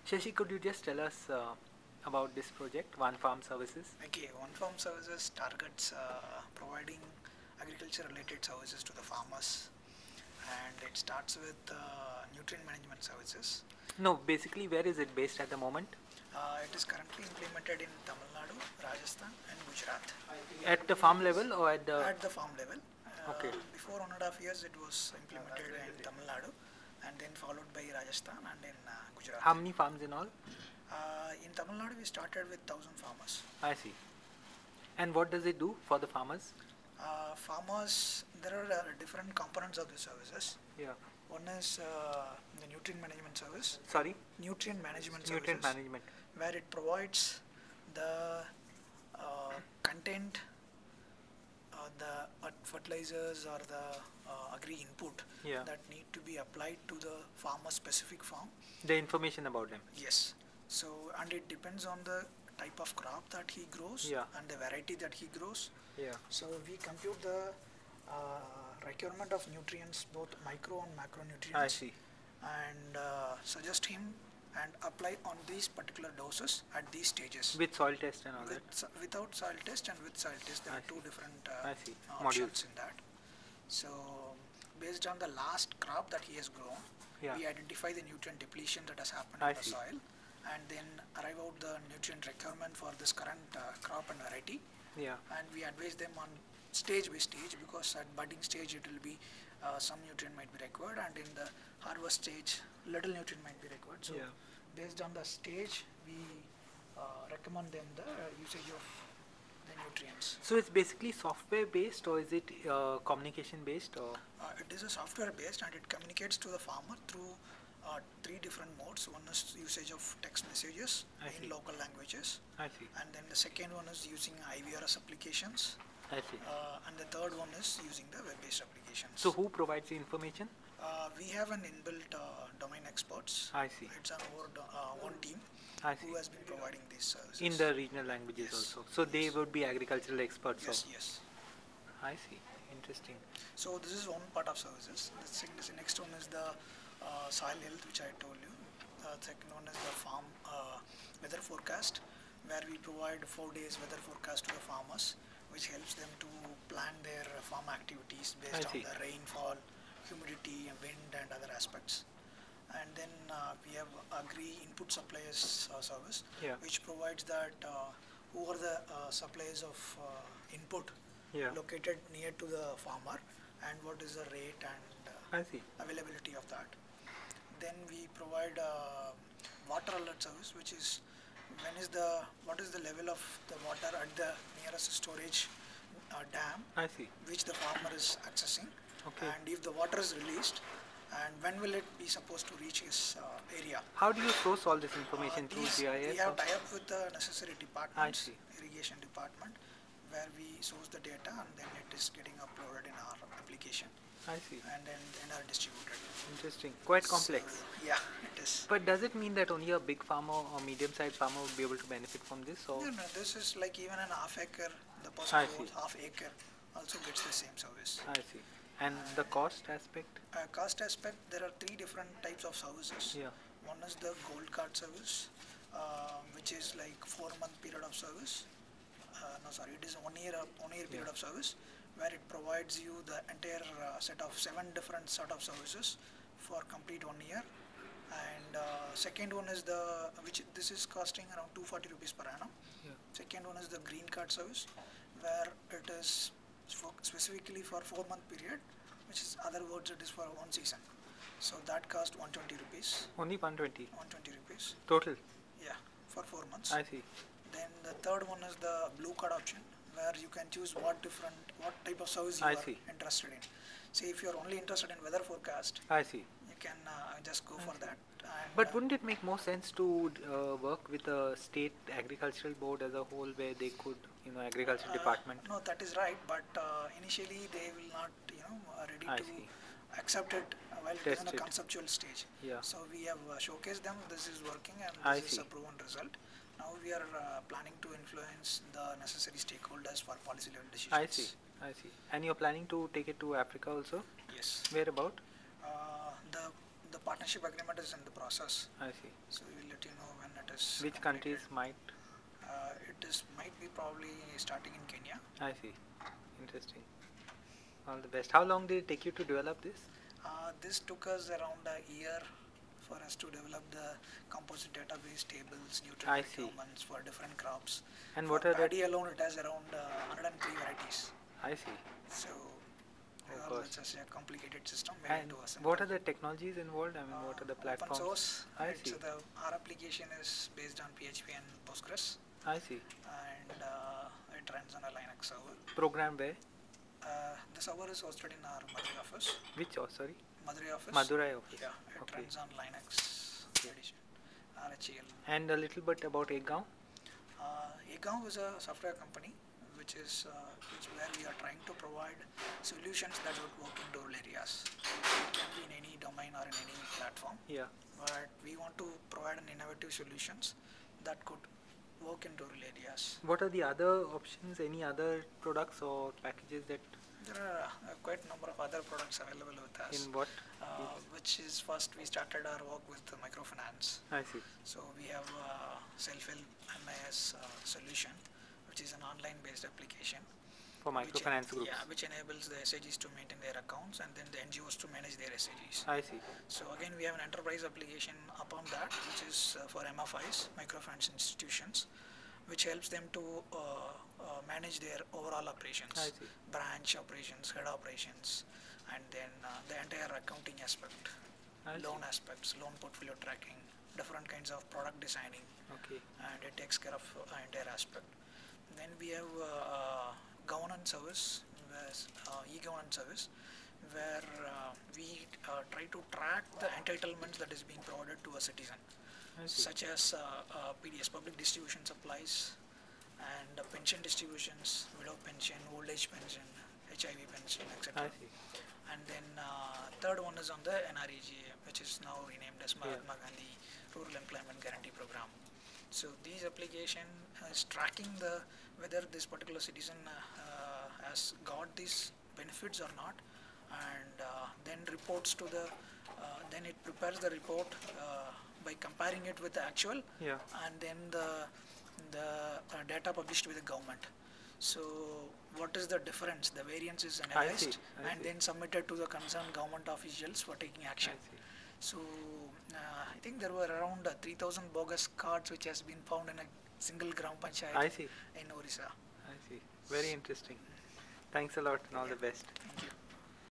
Shashi, could you just tell us about this project, One Farm Services? Okay, One Farm Services targets providing agriculture related services to the farmers, and it starts with nutrient management services. No, basically, where is it based at the moment? It is currently implemented in Tamil Nadu, Rajasthan, and Gujarat. At the farm level or at the... At the farm level. Okay. Before 1.5 years, it was implemented in Tamil Nadu, and then followed by Rajasthan and then Gujarat. How many farms in all? In Tamil Nadu, we started with 1,000 farmers. I see. And what does it do for the farmers? Farmers, there are different components of the services. Yeah. One is the nutrient management service. Sorry? Nutrient management Nutrient services, management. where it provides the content, the fertilizers or the agri input that need to be applied to the farmer specific farm. The information about them. Yes. So, and it depends on the type of crop that he grows and the variety that he grows. Yeah. So we compute the requirement of nutrients, both micro and macronutrients. I see. And suggest him and apply on these particular doses at these stages. With soil test and all that? Without soil test and with soil test, there are two different modules in that. So based on the last crop that he has grown, we identify the nutrient depletion that has happened in the soil, and then arrive out the nutrient requirement for this current crop and variety. Yeah. And we advise them on stage by stage, because at budding stage it will be some nutrient might be required, and in the harvest stage little nutrient might be required. So based on the stage, we recommend them the usage of the nutrients. So it's basically software based, or is it communication based, or? It is a software based, and it communicates to the farmer through three different modes. One is usage of text messages in local languages. I see. And then the second one is using IVRS applications. I see. And the third one is using the web-based applications. So who provides the information? We have an inbuilt domain experts. I see. It's an one team who has been providing these services. In the regional languages also. So they would be agricultural experts. Yes, yes. I see. Interesting. So this is one part of services. The next one is the soil health, which I told you. Second one is the farm weather forecast, where we provide 4 days weather forecast to the farmers, which helps them to plan their farm activities based on the rainfall, humidity, and wind and other aspects. And then we have agri input suppliers service, which provides that who are the suppliers of input located near to the farmer, and what is the rate and availability of that. Then we provide water alert service, which is what is the level of the water at the nearest storage dam, which the farmer is accessing, and if the water is released, and when will it be supposed to reach his area. How do you source all this information through GIS? We have tie-up with the necessary departments, irrigation department, where we source the data, and then it is getting uploaded in our application. I see. And then are distributed. Interesting. Quite complex. So, yeah, it is. But does it mean that only a big farmer or medium-sized farmer would be able to benefit from this? Or? No, this is like even an half acre, the person who owns half acre also gets the same service. I see. And the cost aspect? Cost aspect, there are 3 different types of services. Yeah. One is the gold card service, which is like 4-month period of service. It is 1 year period of service, where it provides you the entire set of 7 different set of services for complete 1 year. And second one is this is costing around 240 rupees per annum. Second one is the green card service, where it is specifically for 4-month period, which is other words it is for 1 season. So that cost 120 rupees. Only 120? 120 rupees. Total? Yeah, for 4 months. I see. Then the third one is the blue card option, where you can choose what type of service you are interested in. Say if you are only interested in weather forecast, you can just go for that. And but wouldn't it make more sense to work with the state agricultural board as a whole, where they could, agriculture department? No, that is right, but initially they will not, ready to accept it while it is in a conceptual stage. So we have showcased them, this is working, and this is a proven result. Now we are planning to influence the necessary stakeholders for policy level decisions. I see. And you're planning to take it to Africa also? Yes. Where about? the partnership agreement is in the process. I see. So we will let you know when it is. Which completed. countries might? Might be probably starting in Kenya. I see. Interesting. All the best. How long did it take you to develop this? This took us around a year for us to develop the composite database tables, nutrient requirements for different crops. And for what are paddy alone, it has around 103 varieties. I see. So it's a complicated system. And what are the technologies involved? I mean, what are the platforms? Open source. I see. So our application is based on PHP and Postgres. I see. And it runs on a Linux server. Program where? The server is hosted in our Madurai office. Which? Oh, sorry. Madurai office. Madurai office. Yeah, it runs on Linux edition. RHEL. And a little bit about Ekgaon. Ekgaon is a software company which is where we are trying to provide solutions that would work in rural areas. It can be in any domain or in any platform. Yeah. But we want to provide an innovative solutions that could work in rural areas. What are the other options? Any other products or packages that? There are quite a number of other products available with us. In what? Which is first we started our work with microfinance. I see. So we have a self-help MIS solution, which is an online-based application. For microfinance groups? Yeah, which enables the SAGs to maintain their accounts and then the NGOs to manage their SAGs. I see. So again, we have an enterprise application upon that, which is for MFIs, microfinance institutions, which helps them to manage their overall operations, branch operations, head operations, and then the entire accounting aspect, loan aspects, loan portfolio tracking, different kinds of product designing, and it takes care of entire aspect. Then we have governance service, e-governance service, where we try to track the entitlements that is being provided to a citizen, such as PDS, public distribution supplies, and pension distributions, widow pension, old age pension, HIV pension, etc. And then third one is on the NREGA, which is now renamed as Mahatma Gandhi Rural Employment Guarantee Program. So these application is tracking whether this particular citizen has got these benefits or not, and then reports to then it prepares the report by comparing it with the actual, and then the data published with the government. So what is the difference? The variance is analyzed and then submitted to the concerned government officials for taking action. So I think there were around 3,000 bogus cards which has been found in a single gram panchayat in Orissa. I see. Very interesting. Thanks a lot and all the best. Thank you.